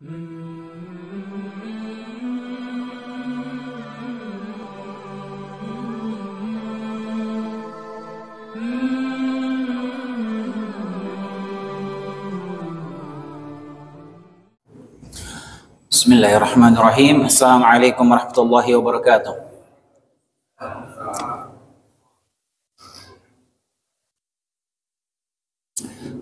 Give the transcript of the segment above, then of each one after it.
Bismillahirrahmanirrahim. Assalamualaikum warahmatullahi wabarakatuh.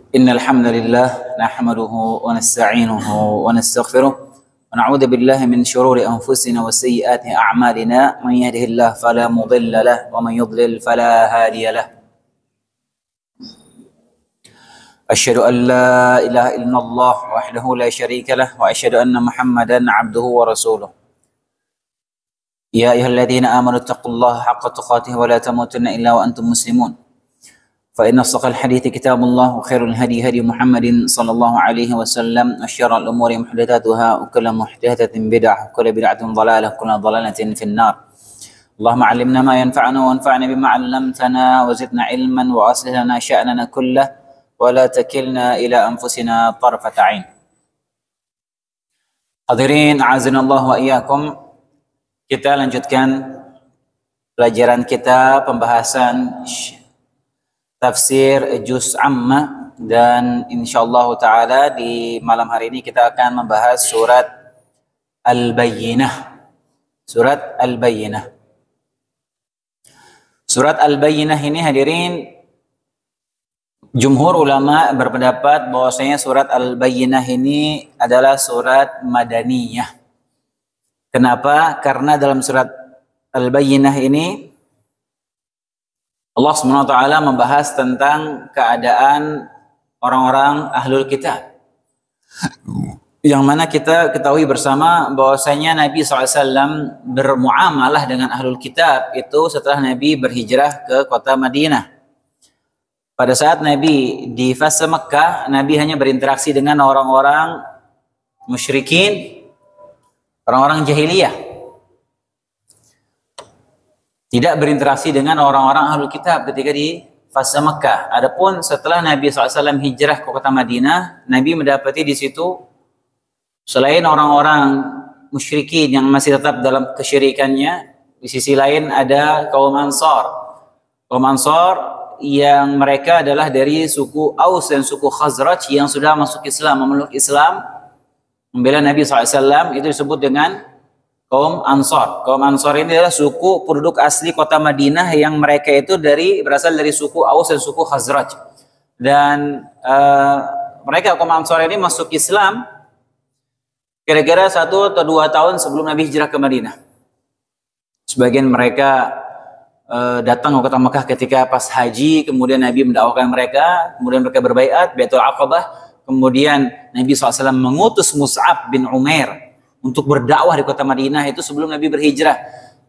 Innal hamdalillah nahmaduhu wa nasta'inuhu wa nastaghfiruh wa na'udzu billahi min shururi anfusina wa sayyiati a'malina. Man yahdihillahu fala mudilla lahu wa man yudlil fala hadiya lahu. Asyhadu an la ilaha illallah wahdahu la syarika lah wa asyhadu anna Muhammadan 'abduhu wa rasuluh. Ya ayyuhalladzina amanu taqullaha haqqa tuqatih wa la tamutunna illa wa antum muslimun. Fa inna asdaqal hadithi kitabullah wa khairul hadi hadi Muhammadin sallallahu alaihi wasallam wa syarrul umuri muhdatsatuha wa kullu muhdatsatin bid'ah wa kullu bid'atin dhalalah wa kullu dhalalatin fin-nar. Allahumma 'allimna ma yanfa'una wa anfa'na bima 'allamtana wa zidna ilman wa aslih lana sya'nana kullahu wa la takilna ila anfusina tarfata 'ain. Hadirin a'azinallahu wa iyyakum. Kita lanjutkan pelajaran kita pembahasan tafsir juz amma, dan insyaallah taala di malam hari ini kita akan membahas surat Al-Bayyinah. Surat Al-Bayyinah. Surat Al-Bayyinah ini hadirin, jumhur ulama berpendapat bahwasanya surat Al-Bayyinah ini adalah surat Madaniyah. Kenapa? Karena dalam surat Al-Bayyinah ini Allah SWT membahas tentang keadaan orang-orang ahlul kitab, yang mana kita ketahui bersama bahwasanya Nabi SAW bermuamalah dengan ahlul kitab itu setelah Nabi berhijrah ke kota Madinah. Pada saat Nabi di fase Mekah, Nabi hanya berinteraksi dengan orang-orang musyrikin, orang-orang jahiliyah. Tidak berinteraksi dengan orang-orang ahlul kitab ketika di fase Mekah. Adapun setelah Nabi SAW hijrah ke kota Madinah, Nabi mendapati di situ selain orang-orang musyrikin yang masih tetap dalam kesyirikannya, di sisi lain ada kaum Ansar. Kaum Ansar yang mereka adalah dari suku Aus dan suku Khazraj yang sudah masuk Islam, memeluk Islam, membela Nabi SAW, itu disebut dengan kaum Ansar. Kaum Ansar ini adalah suku penduduk asli kota Madinah yang mereka itu berasal dari suku Aus dan suku Khazraj. Dan mereka kaum Ansar ini masuk Islam kira-kira 1 atau 2 tahun sebelum Nabi hijrah ke Madinah. Sebagian mereka datang ke kota Mekah ketika pas haji, kemudian Nabi mendakwahkan mereka, kemudian mereka berbaiat Baitul Aqabah, kemudian Nabi SAW mengutus Mus'ab bin Umair untuk berdakwah di kota Madinah itu sebelum Nabi berhijrah,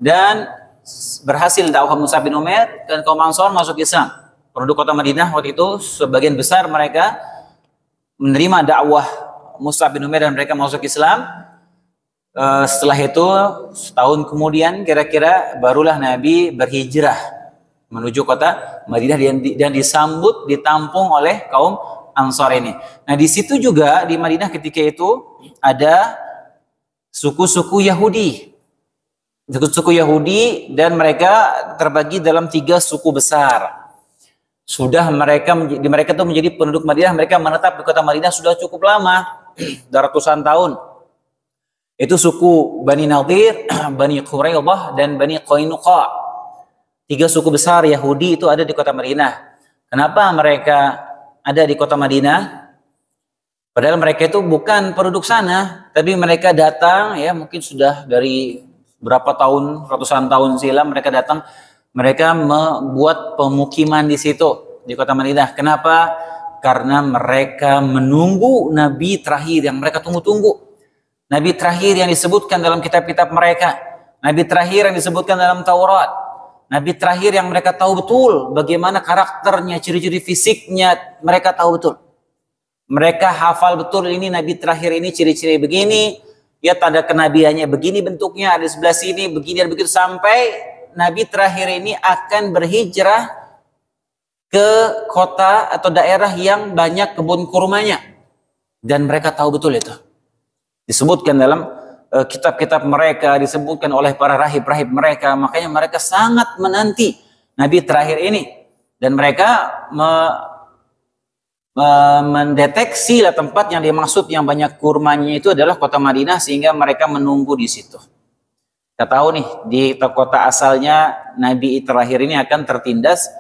dan berhasil dakwah Mus'ab bin Umair dan kaum Ansar masuk Islam. Penduduk kota Madinah waktu itu sebagian besar mereka menerima dakwah Mus'ab bin Umair dan mereka masuk Islam. Setelah itu setahun kemudian kira-kira barulah Nabi berhijrah menuju kota Madinah dan ditampung oleh kaum Ansar ini. Nah, di situ juga di Madinah ketika itu ada suku-suku Yahudi. Suku-suku Yahudi, dan mereka terbagi dalam 3 suku besar. Sudah mereka itu menjadi penduduk Madinah, mereka menetap di kota Madinah sudah cukup lama, ratusan tahun. Itu suku Bani Nadir, Bani Quraidah, dan Bani Qainuqa. 3 suku besar Yahudi itu ada di kota Madinah. Kenapa mereka ada di kota Madinah? Padahal mereka itu bukan penduduk sana, tapi mereka datang, ya mungkin sudah dari berapa tahun, ratusan tahun silam mereka datang, mereka membuat pemukiman di situ, di kota Madinah. Kenapa? Karena mereka menunggu Nabi terakhir yang mereka tunggu-tunggu. Nabi terakhir yang disebutkan dalam kitab-kitab mereka. Nabi terakhir yang disebutkan dalam Taurat. Nabi terakhir yang mereka tahu betul bagaimana karakternya, ciri-ciri fisiknya, mereka tahu betul. Mereka hafal betul, ini Nabi terakhir ini ciri-ciri begini, ya tanda kenabiannya begini bentuknya, ada sebelah sini, begini dan begitu, sampai Nabi terakhir ini akan berhijrah ke kota atau daerah yang banyak kebun kurmanya. Dan mereka tahu betul itu. Disebutkan dalam kitab-kitab mereka, disebutkan oleh para rahib-rahib mereka. Makanya mereka sangat menanti Nabi terakhir ini. Dan mereka mendeteksi lah tempat yang dimaksud yang banyak kurmanya itu adalah kota Madinah, sehingga mereka menunggu di situ. Kita tahu nih, di kota asalnya Nabi terakhir ini akan tertindas,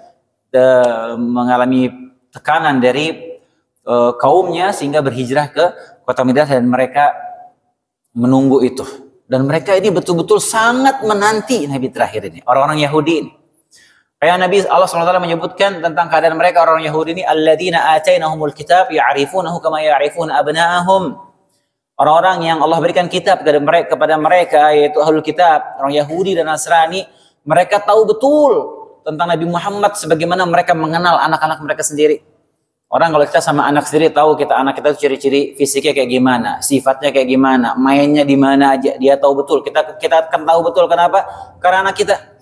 mengalami tekanan dari kaumnya sehingga berhijrah ke kota Madinah, dan mereka menunggu itu. Dan mereka ini betul-betul sangat menanti Nabi terakhir ini, orang-orang Yahudi ini. Kayak Nabi Allah SWT menyebutkan tentang keadaan mereka, orang Yahudi ini, alladzina atainahumul kitab ya'rifunahu kama ya'rifuna abna'ahum. Orang-orang yang Allah berikan kitab kepada mereka, yaitu ahlul kitab, orang Yahudi dan Nasrani, mereka tahu betul tentang Nabi Muhammad sebagaimana mereka mengenal anak-anak mereka sendiri. Orang kalau kita sama anak sendiri tahu anak kita itu ciri-ciri fisiknya kayak gimana, sifatnya kayak gimana, mainnya di mana aja, dia tahu betul. Kita akan tahu betul, kenapa? Karena anak kita.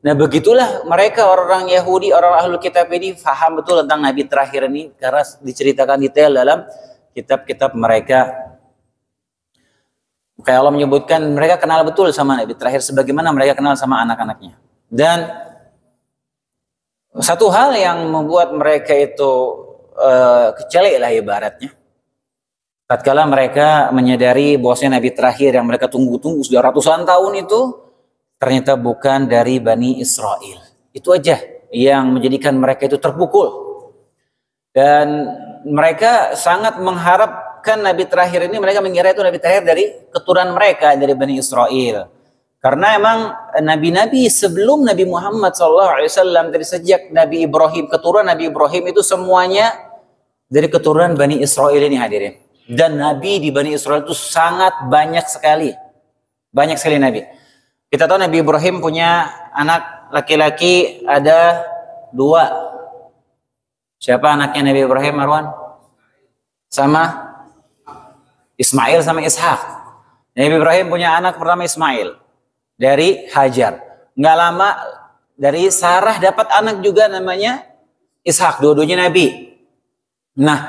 Nah, begitulah mereka orang Yahudi, orang ahlul kitab ini faham betul tentang Nabi terakhir ini karena diceritakan detail dalam kitab-kitab mereka. Kayak Allah menyebutkan mereka kenal betul sama Nabi terakhir sebagaimana mereka kenal sama anak-anaknya. Dan satu hal yang membuat mereka itu kecelek lah ibaratnya, tatkala mereka menyadari bahwasanya Nabi terakhir yang mereka tunggu-tunggu sudah ratusan tahun itu ternyata bukan dari Bani Israel. Itu aja yang menjadikan mereka itu terpukul. Dan mereka sangat mengharapkan Nabi terakhir ini, mereka mengira itu Nabi terakhir dari keturunan mereka, dari Bani Israel. Karena emang nabi-nabi sebelum Nabi Muhammad SAW, dari sejak Nabi Ibrahim, keturunan Nabi Ibrahim itu semuanya dari keturunan Bani Israel ini hadirin. Dan nabi di Bani Israel itu sangat banyak sekali. Banyak sekali nabi. Kita tahu Nabi Ibrahim punya anak laki-laki ada 2. Siapa anaknya Nabi Ibrahim, Marwan? Sama Ismail sama Ishak. Nabi Ibrahim punya anak pertama Ismail dari Hajar. Nggak lama dari Sarah dapat anak juga namanya Ishak. Dua-duanya Nabi. Nah,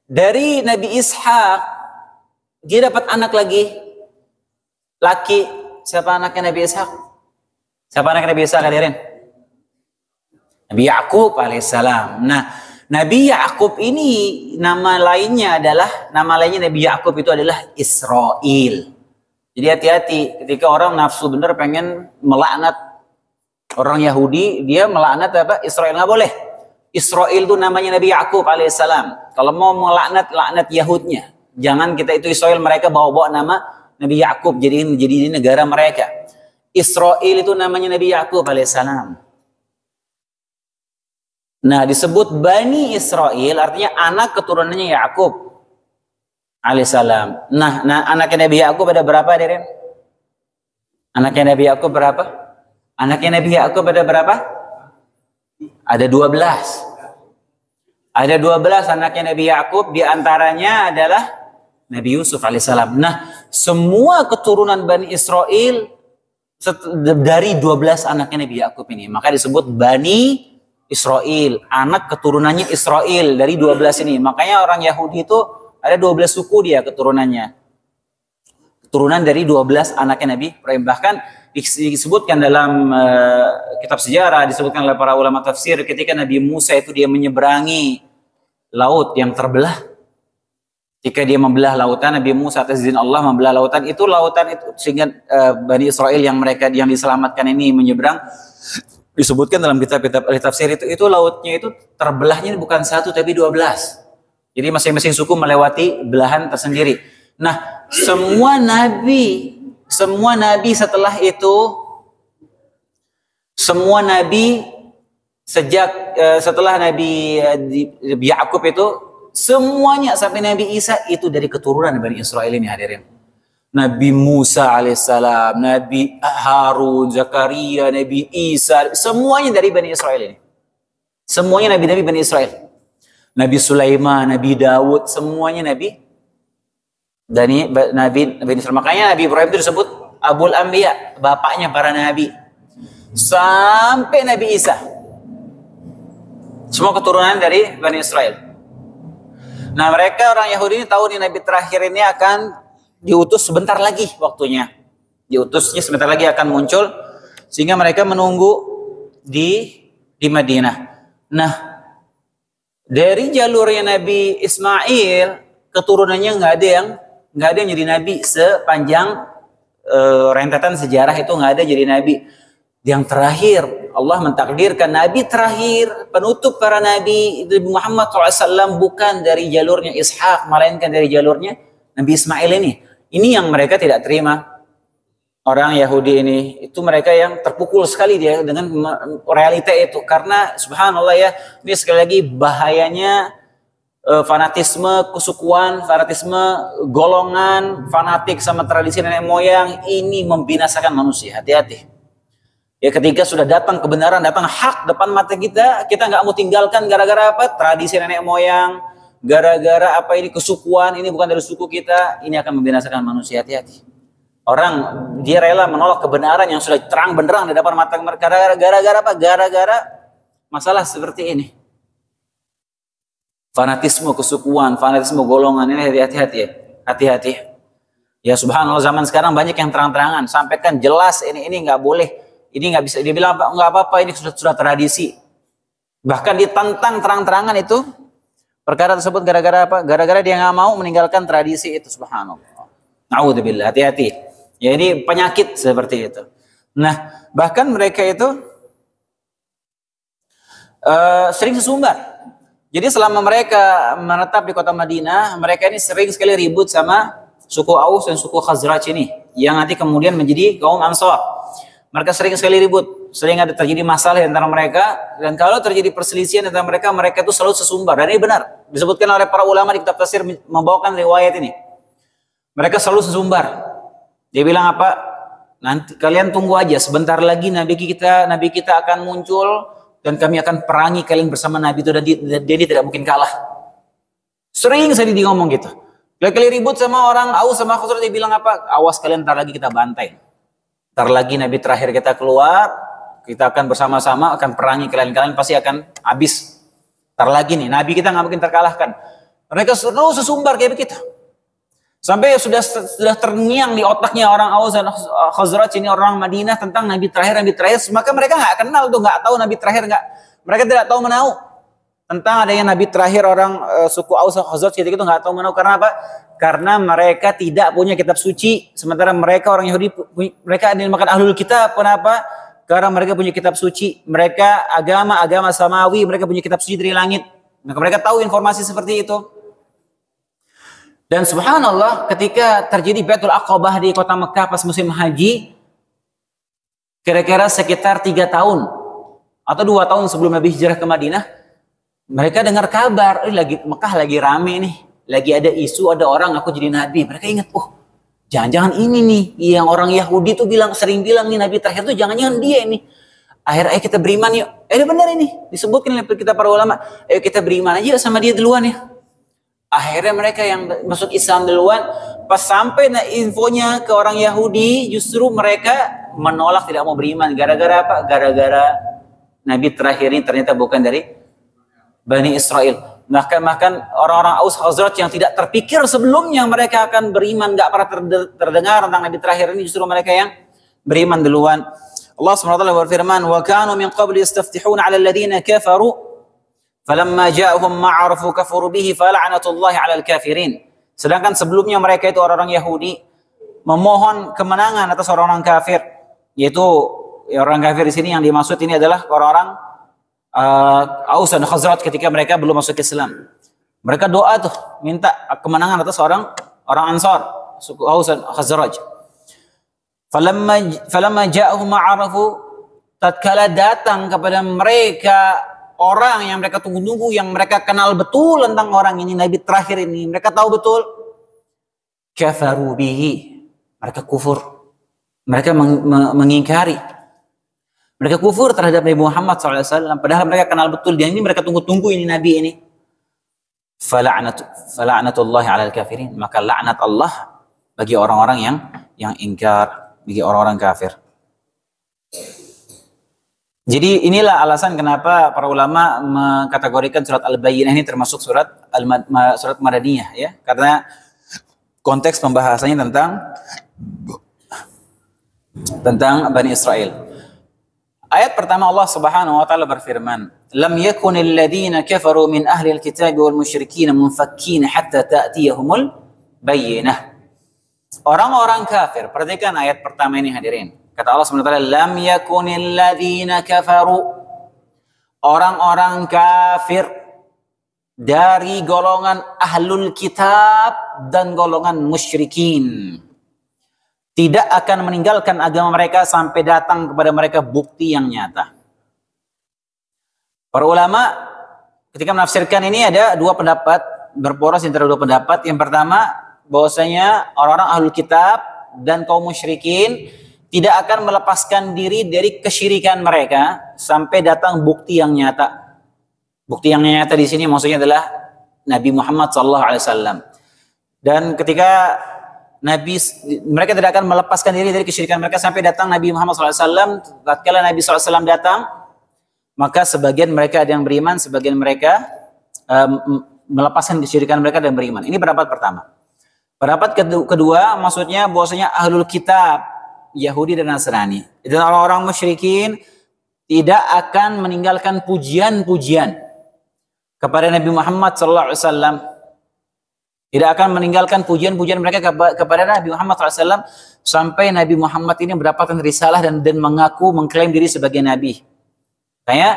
dari Nabi Ishak dia dapat anak lagi laki. Siapa anaknya Nabi Ishak? Siapa anaknya Nabi Ishak hadirin? Nabi Yakub alaihissalam. Nah, Nabi Yakub ini nama lainnya Nabi Yakub itu adalah Israel. Jadi hati-hati ketika orang nafsu bener pengen melaknat orang Yahudi, dia melaknat apa? Israel, nggak boleh. Israel itu namanya Nabi Yakub alaihissalam. Kalau mau melaknat, laknat Yahudnya. Jangan kita itu Israel, mereka bawa-bawa nama Nabi Yakub jadi ini negara mereka. Israel itu namanya Nabi Yakub alaihissalam. Nah, disebut Bani Israel artinya anak keturunannya Yakub alaihissalam. Nah, anaknya Nabi Yakub ada berapa, hadirin? Anaknya Nabi Yakub berapa? Anaknya Nabi Yakub ada berapa? Ada 12. Ada 12 anaknya Nabi Yakub, di antaranya adalah Nabi Yusuf alaihissalam. Nah, semua keturunan Bani Israel dari 12 anaknya Nabi Yakub ini. Maka disebut Bani Israel. Anak keturunannya Israel dari 12 ini. Makanya orang Yahudi itu ada 12 suku dia keturunannya. Keturunan dari 12 anaknya Nabi Ibrahim. Bahkan disebutkan dalam kitab sejarah, disebutkan oleh para ulama tafsir ketika Nabi Musa itu dia menyeberangi laut yang terbelah. Jika dia membelah lautan, Nabi Musa atas izin Allah membelah lautan itu sehingga Bani Israel yang diselamatkan ini menyeberang, disebutkan dalam kitab-kitab ahli tafsir itu lautnya itu terbelahnya bukan 1 tapi 12. Jadi masing-masing suku melewati belahan tersendiri. Nah, semua nabi setelah itu, semua nabi setelah Nabi Yakub itu semuanya sampai Nabi Isa itu dari keturunan Bani Israel ini hadirin. Nabi Musa alaihissalam, Nabi Harun, Zakaria, Nabi Isa, semuanya dari Bani Israel ini. Semuanya nabi-nabi Bani Israel. Nabi Sulaiman, Nabi Daud, semuanya nabi dari Nabi Israel. Makanya Nabi Ibrahim itu disebut Abul Anbiya, bapaknya para nabi. Sampai Nabi Isa. Semua keturunan dari Bani Israel. Nah, mereka orang Yahudi ini tahu nih Nabi terakhir ini akan diutus sebentar lagi waktunya. Diutusnya sebentar lagi akan muncul, sehingga mereka menunggu di Madinah. Nah, dari jalurnya Nabi Ismail, keturunannya nggak ada yang jadi nabi sepanjang rentetan sejarah itu, nggak ada jadi nabi. Yang terakhir Allah mentakdirkan nabi terakhir, penutup para nabi, Nabi Muhammad SAW, bukan dari jalurnya Ishak, melainkan dari jalurnya Nabi Ismail ini. Ini yang mereka tidak terima. Orang Yahudi ini, itu mereka yang terpukul sekali dia dengan realita itu. Karena subhanallah ya, ini sekali lagi bahayanya fanatisme kesukuan, fanatisme golongan, fanatik sama tradisi nenek moyang, ini membinasakan manusia. Hati-hati. Ya, ketika sudah datang kebenaran, datang hak depan mata kita, kita nggak mau tinggalkan gara-gara apa? Tradisi nenek moyang, gara-gara apa ini kesukuan, ini bukan dari suku kita, ini akan membinasakan manusia. Hati-hati. Orang dia rela menolak kebenaran yang sudah terang benderang di depan mata mereka gara-gara apa? Gara-gara masalah seperti ini. Fanatisme kesukuan, fanatisme golongan, ini hati-hati ya. Hati-hati. Ya subhanallah, zaman sekarang banyak yang terang-terangan, sampaikan jelas ini nggak boleh. Ini nggak bisa, dia bilang nggak apa-apa, ini sudah tradisi. Bahkan ditantang terang-terangan itu perkara tersebut gara-gara apa? Gara-gara dia nggak mau meninggalkan tradisi itu, subhanallah. Na'udzubillah, hati-hati. Ya, ini penyakit seperti itu. Nah, bahkan mereka itu sering sesumbar. Jadi selama mereka menetap di kota Madinah, mereka ini sering sekali ribut sama suku Aus dan suku Khazraj ini, yang nanti kemudian menjadi kaum Ansar. Mereka sering sekali ribut, sering ada terjadi masalah antara mereka, dan kalau terjadi perselisihan antara mereka, mereka itu selalu sesumbar. Dan ini benar, disebutkan oleh para ulama di kitab tafsir membawakan riwayat ini. Mereka selalu sesumbar. Dia bilang apa? Nanti kalian tunggu aja, sebentar lagi nabi kita akan muncul dan kami akan perangi kalian bersama nabi itu, dan dia tidak mungkin kalah. Sering saya dia ngomong gitu. Kali ribut sama orang Aus sama Khazraj, dia bilang apa? Awas kalian, ntar lagi kita bantai. Ntar lagi nabi terakhir kita keluar, kita akan bersama-sama akan perangi kalian pasti akan habis. Ntar lagi nih, nabi kita nggak mungkin terkalahkan. Mereka terus sesumbar kayak begitu. Sampai sudah terngiang di otaknya orang Aus dan Khazraj ini, orang Madinah, tentang nabi terakhir. Maka mereka nggak kenal tuh, nggak tahu nabi terakhir, mereka tidak tahu menau tentang adanya nabi terakhir. Orang suku Aus dan Khazraj gitu nggak tahu menau. Karena apa? Karena mereka tidak punya kitab suci. Sementara mereka orang Yahudi, mereka dinamakan ahlul kitab. Kenapa? Karena mereka punya kitab suci. Mereka agama samawi, mereka punya kitab suci dari langit. Maka mereka tahu informasi seperti itu. Dan subhanallah, ketika terjadi Baitul Aqabah di kota Mekah pas musim haji, kira-kira sekitar 3 tahun atau 2 tahun sebelum Nabi hijrah ke Madinah, mereka dengar kabar, lagi Mekah lagi rame nih, lagi ada isu, ada orang aku jadi nabi. Mereka ingat, jangan-jangan ini nih yang orang Yahudi tuh sering bilang nih nabi terakhir tuh jangan-jangan dia ini. Akhirnya kita beriman yuk. Benar ini disebutkan oleh kita para ulama. Ayo kita beriman aja sama dia duluan ya. Akhirnya mereka yang masuk Islam duluan, pas sampai infonya ke orang Yahudi, justru mereka menolak, tidak mau beriman. Gara-gara apa? Gara-gara nabi terakhir ini ternyata bukan dari Bani Israel. Bahkan orang-orang Aus Khazraj yang tidak terpikir sebelumnya mereka akan beriman, gak pernah terdengar tentang nabi terakhir ini, justru mereka yang beriman duluan. Allah SWT berfirman, "Wa kanu min qabli yastaftihuna 'ala alladhina kafaru falamma ja'ahum ma'arafu kafaru bihi fala'natullahi 'alal kafirin." Sedangkan sebelumnya mereka itu orang-orang Yahudi memohon kemenangan atas orang-orang kafir, yaitu orang kafir di sini yang dimaksud ini adalah orang-orang Aus dan Khazraj ketika mereka belum masuk Islam. Mereka doa tuh minta kemenangan atas orang Ansar, suku Aus dan Khazraj. Falamma ja'ahum ma'arafu, tatkala datang kepada mereka orang yang mereka tunggu-tunggu, yang mereka kenal betul tentang orang ini, nabi terakhir ini, mereka tahu betul, kafaru bihi, mereka kufur, mereka mengingkari, mereka kufur terhadap Nabi Muhammad SAW, padahal mereka kenal betul dia ini, mereka tunggu-tunggu ini nabi ini. Fala'natullahi 'alal kafirin, maka laknat Allah bagi orang-orang yang ingkar, bagi orang-orang kafir. Jadi inilah alasan kenapa para ulama mengkategorikan surat Al-Bayyinah ini termasuk surat Madaniyah ya, karena konteks pembahasannya tentang Bani Israel. Ayat pertama Allah Subhanahu wa taala berfirman, "Lam yakunil ladzina kafaru min ahli al-kitab wal musyrikin munfakkin hatta ta'tiyahumul bayyinah." Orang-orang kafir, perhatikan ayat pertama ini hadirin. Kata Allah Subhanahu wa taala, "Lam yakunil ladzina kafaru." Orang-orang kafir dari golongan ahlul kitab dan golongan musyrikin tidak akan meninggalkan agama mereka sampai datang kepada mereka bukti yang nyata. Para ulama ketika menafsirkan ini ada dua pendapat, berporos antara dua pendapat. Yang pertama, bahwasanya orang-orang ahlul kitab dan kaum musyrikin tidak akan melepaskan diri dari kesyirikan mereka sampai datang bukti yang nyata. Bukti yang nyata di sini maksudnya adalah Nabi Muhammad SAW. Dan ketika mereka tidak akan melepaskan diri dari kesyirikan mereka sampai datang Nabi Muhammad SAW. Tatkala Nabi SAW datang, maka sebagian mereka ada yang beriman, sebagian mereka melepaskan kesyirikan mereka dan beriman. Ini pendapat pertama. Pendapat kedua, maksudnya bahwasanya ahlul kitab, Yahudi dan Nasrani, dan orang-orang musyrikin tidak akan meninggalkan pujian-pujian kepada Nabi Muhammad SAW. Tidak akan meninggalkan pujian-pujian mereka kepada Nabi Muhammad SAW sampai Nabi Muhammad ini mendapatkan risalah dan mengklaim diri sebagai Nabi. Kayak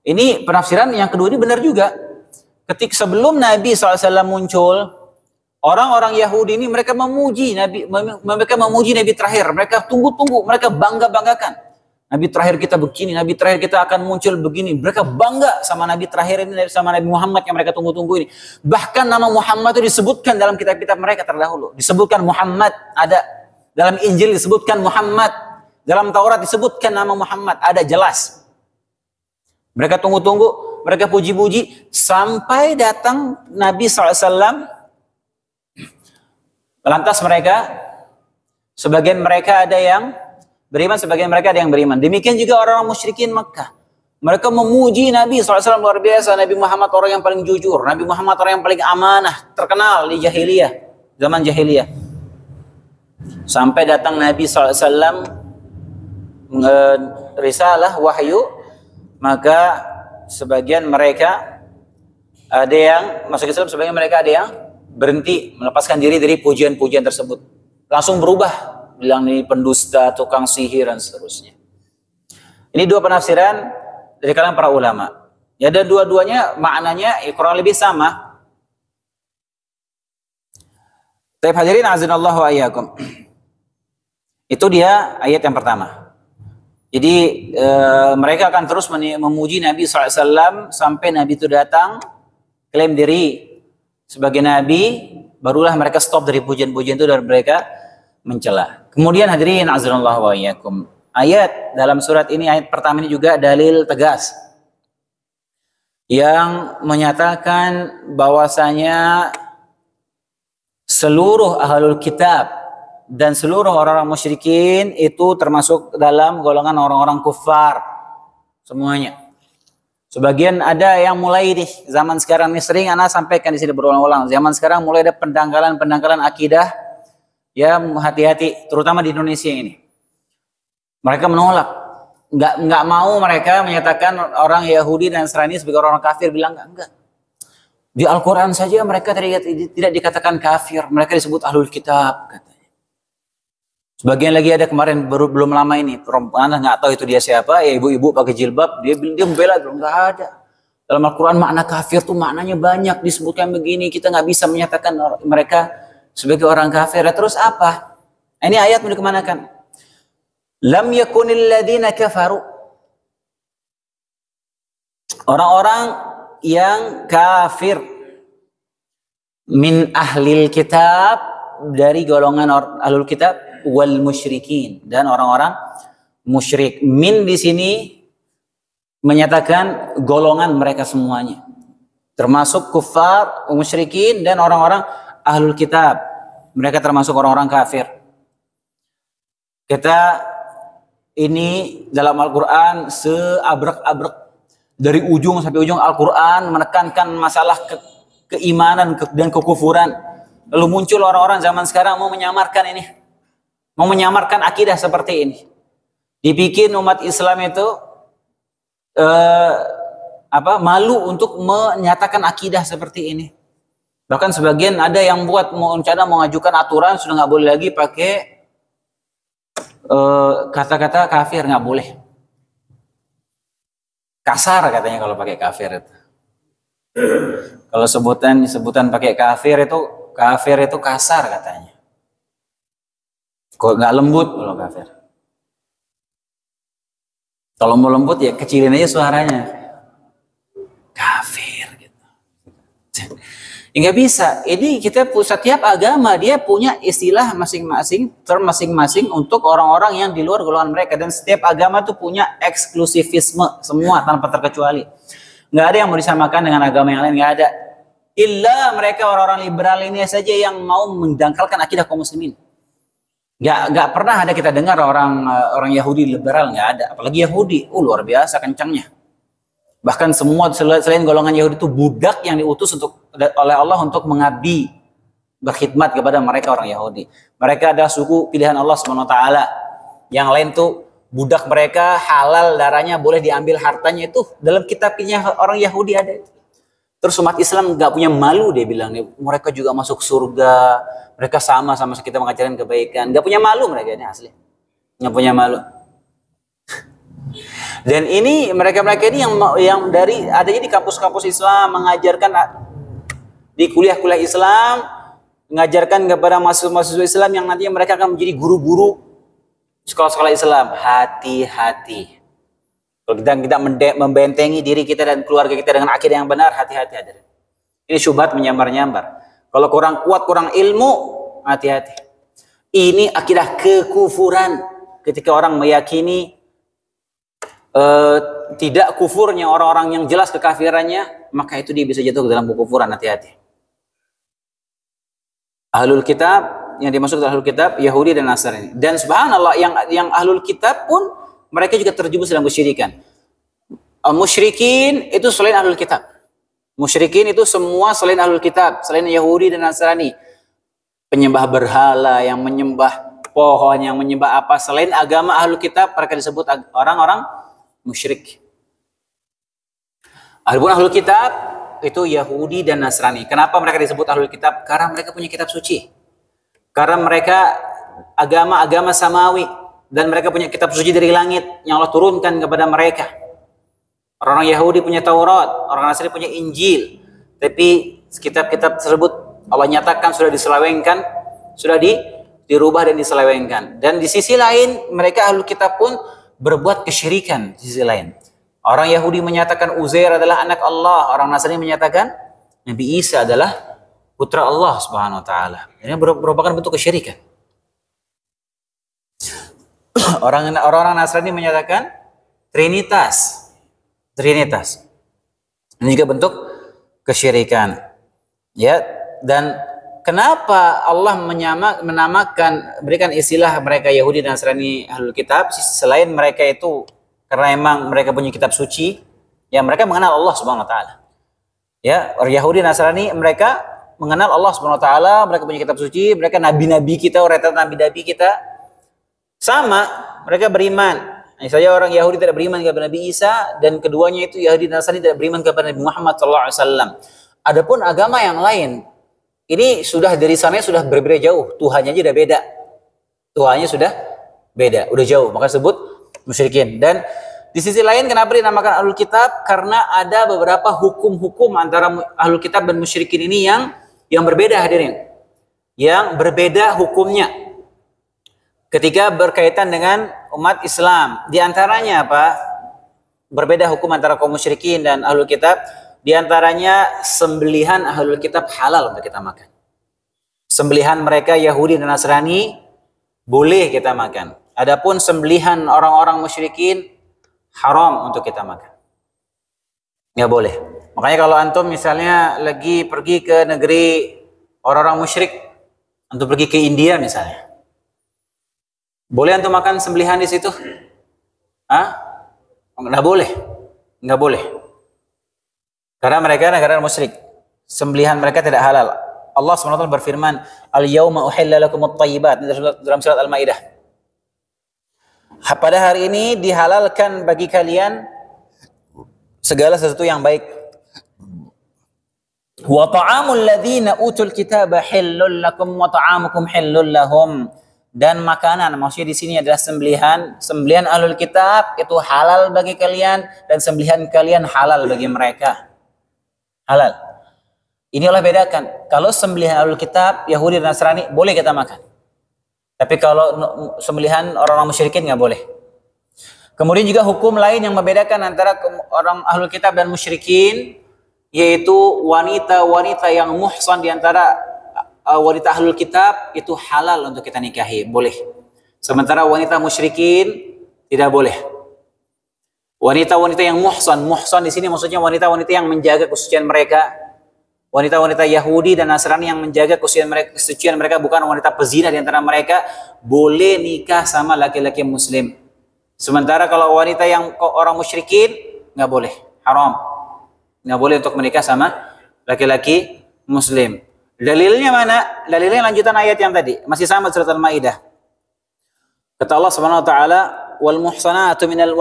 ini penafsiran yang kedua ini benar juga. Ketika sebelum Nabi SAW muncul, orang-orang Yahudi ini mereka memuji Nabi terakhir. Mereka tunggu-tunggu, mereka bangga-banggakan. Nabi terakhir kita begini, Nabi terakhir kita akan muncul begini. Mereka bangga sama Nabi terakhir ini, sama Nabi Muhammad yang mereka tunggu-tunggu ini. Bahkan nama Muhammad itu disebutkan dalam kitab-kitab mereka terdahulu. Disebutkan Muhammad, ada dalam Injil disebutkan Muhammad, dalam Taurat disebutkan nama Muhammad, ada jelas. Mereka tunggu-tunggu, mereka puji-puji sampai datang Nabi SAW. Lantas mereka, sebagian mereka ada yang beriman, sebagian mereka ada yang beriman. Demikian juga orang-orang musyrikin Mekah. Mereka memuji Nabi SAW luar biasa. Nabi Muhammad orang yang paling jujur. Nabi Muhammad orang yang paling amanah. Terkenal di jahiliyah. Zaman jahiliyah. Sampai datang Nabi SAW risalah, wahyu. Maka sebagian mereka ada yang masuk Islam, sebagian mereka ada yang berhenti, melepaskan diri dari pujian-pujian tersebut. Langsung berubah. Bilang ini pendusta, tukang sihir dan seterusnya. Ini dua penafsiran dari kalangan para ulama. Ya, dan dua-duanya maknanya kurang lebih sama. Baik hadirin azanallahu wa iyyakum. Itu dia ayat yang pertama. Jadi mereka akan terus memuji Nabi SAW sampai Nabi itu datang, klaim diri sebagai Nabi, barulah mereka stop dari pujian-pujian itu dan mereka mencela. Kemudian hadirin azanallahu wa iyyakum. Ayat dalam surat ini, ayat pertama ini juga dalil tegas yang menyatakan bahwasanya seluruh ahlul kitab dan seluruh orang-orang musyrikin itu termasuk dalam golongan orang-orang kufar semuanya. Sebagian ada yang mulai di zaman sekarang ini, sering anak sampaikan di sini berulang-ulang. Zaman sekarang mulai ada pendangkalan akidah. Ya, hati-hati, terutama di Indonesia ini. Mereka menolak, nggak mau mereka menyatakan orang Yahudi dan Nasrani sebagai orang kafir, bilang enggak. Di Al-Quran saja mereka tidak dikatakan kafir, mereka disebut ahlul kitab katanya. Sebagian lagi ada kemarin belum lama ini, perempuan nggak tahu itu dia siapa, ya ibu-ibu pakai jilbab, dia membela, nggak ada. Dalam Al-Quran makna kafir tuh maknanya banyak, disebutkan begini, kita nggak bisa menyatakan mereka sebagai orang kafir. Terus apa? Ini ayat mau dikemanakan? Lam yakunil ladzina kafaru. Orang-orang yang kafir min ahlil kitab, dari golongan ahlul kitab, wal musyrikin, dan orang-orang musyrik. Min di sini menyatakan golongan mereka semuanya. Termasuk kufar, musyrikin, dan orang-orang ahlul kitab. Mereka termasuk orang-orang kafir. Kita ini dalam Al-Quran seabrek-abrek, dari ujung sampai ujung Al-Quran menekankan masalah keimanan dan kekufuran. Lalu muncul orang-orang zaman sekarang mau menyamarkan ini. Mau menyamarkan akidah seperti ini. Dibikin umat Islam itu malu untuk menyatakan akidah seperti ini. Bahkan sebagian ada yang buat rencana mengajukan aturan sudah nggak boleh lagi pakai kata-kata kafir, nggak boleh. Kasar katanya kalau pakai kafir itu. Kalau sebutan pakai kafir itu kasar katanya. Kok nggak lembut kalau kafir. Kalau mau lembut ya kecilin aja suaranya. Kafir gitu. Nggak bisa. Ini kita setiap agama dia punya istilah masing-masing, term masing-masing untuk orang-orang yang di luar golongan mereka, dan setiap agama tuh punya eksklusivisme semua tanpa terkecuali. Nggak ada yang mau disamakan dengan agama yang lain, nggak ada. Illa mereka orang-orang liberal ini saja yang mau mendangkalkan akidah kaum muslimin. Nggak pernah ada kita dengar orang Yahudi liberal, nggak ada. Apalagi Yahudi, luar biasa kencangnya. Bahkan semua selain golongan Yahudi itu budak yang diutus oleh Allah untuk mengabdi, berkhidmat kepada mereka orang Yahudi. Mereka adalah suku pilihan Allah SWT. Yang lain tuh budak mereka, halal darahnya, boleh diambil hartanya, itu dalam kitabnya orang Yahudi ada itu. Terus umat Islam nggak punya malu, dia bilang, mereka juga masuk surga, mereka sama kita mengajarkan kebaikan, nggak punya malu mereka ini asli, nggak punya malu. Dan ini mereka ini yang dari adanya di kampus-kampus Islam, mengajarkan di kuliah-kuliah Islam, mengajarkan kepada mahasiswa Islam yang nantinya mereka akan menjadi guru-guru sekolah-sekolah Islam. Hati-hati. Kalau kita membentengi diri kita dan keluarga kita dengan akidah yang benar, hati-hati. Ini syubhat menyambar-nyambar. Kalau kurang kuat, kurang ilmu, hati-hati. Ini akidah kekufuran. Ketika orang meyakini tidak kufurnya orang-orang yang jelas kekafirannya, maka itu dia bisa jatuh ke dalam kekufuran, hati-hati. Ahlul kitab, yang dimaksud ahlul kitab, Yahudi dan Nasrani. Dan subhanallah, yang ahlul kitab pun mereka juga terjebus dalam kesyirikan. Musyrikin itu selain ahlul kitab. Musyrikin itu semua selain ahlul kitab, selain Yahudi dan Nasrani. Penyembah berhala, yang menyembah pohon, yang menyembah apa, selain agama ahlul kitab, mereka disebut orang-orang musyrik. Adapun ahlul kitab itu Yahudi dan Nasrani. Kenapa mereka disebut ahlul kitab? Karena mereka punya kitab suci. Karena mereka agama samawi, dan mereka punya kitab suci dari langit yang Allah turunkan kepada mereka. Orang Yahudi punya Taurat, orang Nasrani punya Injil. Tapi kitab-kitab tersebut Allah nyatakan sudah diselewengkan, sudah dirubah dan diselewengkan. Dan di sisi lain mereka ahlul kitab pun berbuat kesyirikan di sisi lain. Orang Yahudi menyatakan Uzair adalah anak Allah, orang Nasrani menyatakan Nabi Isa adalah putra Allah Subhanahu wa taala. Ini merupakan bentuk kesyirikan. Orang-orang Nasrani menyatakan Trinitas. Ini juga bentuk kesyirikan. Ya, dan kenapa Allah menamakan, berikan istilah mereka Yahudi dan Nasrani ahlul kitab, selain mereka itu karena emang mereka punya kitab suci, ya mereka mengenal Allah Subhanahu wa taala. Ya, orang Yahudi dan Nasrani mereka mengenal Allah Subhanahu wa taala, mereka punya kitab suci, mereka nabi-nabi kita, uretan nabi-nabi kita sama, mereka beriman. Saya orang Yahudi tidak beriman kepada Nabi Isa, dan keduanya itu Yahudi dan Nasrani tidak beriman kepada Nabi Muhammad SAW. Adapun agama yang lain, ini sudah dari sana sudah berbeda jauh, Tuhannya aja udah beda. Tuhannya sudah beda, udah jauh, maka sebut musyrikin. Dan di sisi lain kenapa dinamakan ahlul kitab? Karena ada beberapa hukum-hukum antara ahlul kitab dan musyrikin ini yang berbeda, hadirin. Yang berbeda hukumnya ketika berkaitan dengan umat Islam. Di antaranya apa? Berbeda hukum antara kaum musyrikin dan ahlul kitab. Di antaranya sembelihan ahlul kitab halal untuk kita makan. Sembelihan mereka Yahudi dan Nasrani boleh kita makan. Adapun sembelihan orang-orang musyrikin haram untuk kita makan. Nggak boleh. Makanya kalau antum misalnya lagi pergi ke negeri orang-orang musyrik, antum pergi ke India misalnya, boleh antum makan sembelihan di situ? Nggak boleh. Karena mereka negara musyrik. Sembelihan mereka tidak halal. Allah SWT berfirman, "Al-yauma uhilla lakumut thayyibat" dalam surat Al-Maidah. Pada hari ini dihalalkan bagi kalian segala sesuatu yang baik. Wa ta'amul ladzina utul kitaba hillul lakum wa ta'amukum hillul lahum. Dan makanan, maksudnya di sini adalah sembelihan ahlul kitab itu halal bagi kalian dan sembelihan kalian halal bagi mereka. Halal. Ini Allah bedakan. Kalau sembelihan ahlul kitab Yahudi dan Nasrani boleh kita makan. Tapi kalau sembelihan orang-orang musyrikin nggak boleh. Kemudian juga hukum lain yang membedakan antara orang ahlul kitab dan musyrikin, yaitu wanita-wanita yang muhsan di antara wanita ahlul kitab itu halal untuk kita nikahi, boleh. Sementara wanita musyrikin tidak boleh. Wanita-wanita yang muhsan di sini maksudnya wanita-wanita yang menjaga kesucian mereka. Wanita-wanita Yahudi dan Nasrani yang menjaga kesucian mereka, bukan wanita pezina di antara mereka, boleh nikah sama laki-laki muslim. Sementara kalau wanita yang orang musyrikin nggak boleh, haram. Nggak boleh untuk menikah sama laki-laki muslim. Dalilnya mana? Dalilnya lanjutan ayat yang tadi, masih sama surat Al-Maidah. Kata Allah Subhanahu wa taala, "Wal muhsanatu minal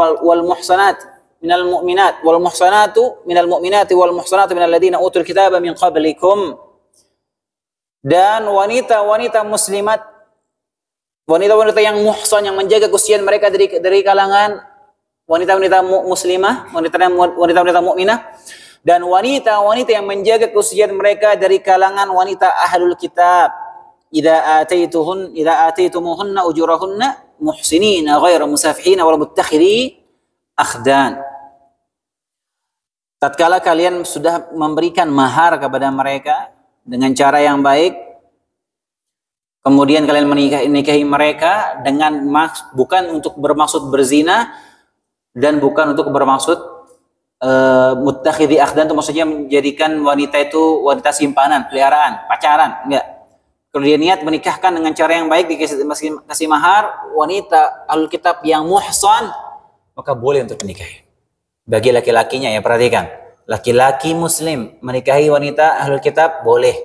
mu'minat wal muhsanatu minal mu'minati wal muhsanatu minal ladzina utul kitaba min qablikum." Dan wanita-wanita muslimat, wanita-wanita yang muhsan, yang menjaga kesucian mereka dari kalangan wanita-wanita muslimah, wanita-wanita mukminah, dan wanita-wanita yang menjaga kesucian mereka dari kalangan wanita ahlul kitab. Idza ataytumuhunna ujurahunna muhsinina ghairu musafihina wala muttakhidhi akhdan. Tatkala kalian sudah memberikan mahar kepada mereka dengan cara yang baik, kemudian kalian menikahi mereka dengan bukan untuk bermaksud berzina dan bukan untuk bermaksud muttakhidhi akhdan, itu maksudnya menjadikan wanita itu wanita simpanan, peliharaan, pacaran, enggak. Kalau dia niat menikahkan dengan cara yang baik, dikasih mahar, wanita ahlul kitab yang muhsan, maka boleh untuk menikahi. Bagi laki-lakinya ya, perhatikan. Laki-laki muslim menikahi wanita ahlul kitab boleh.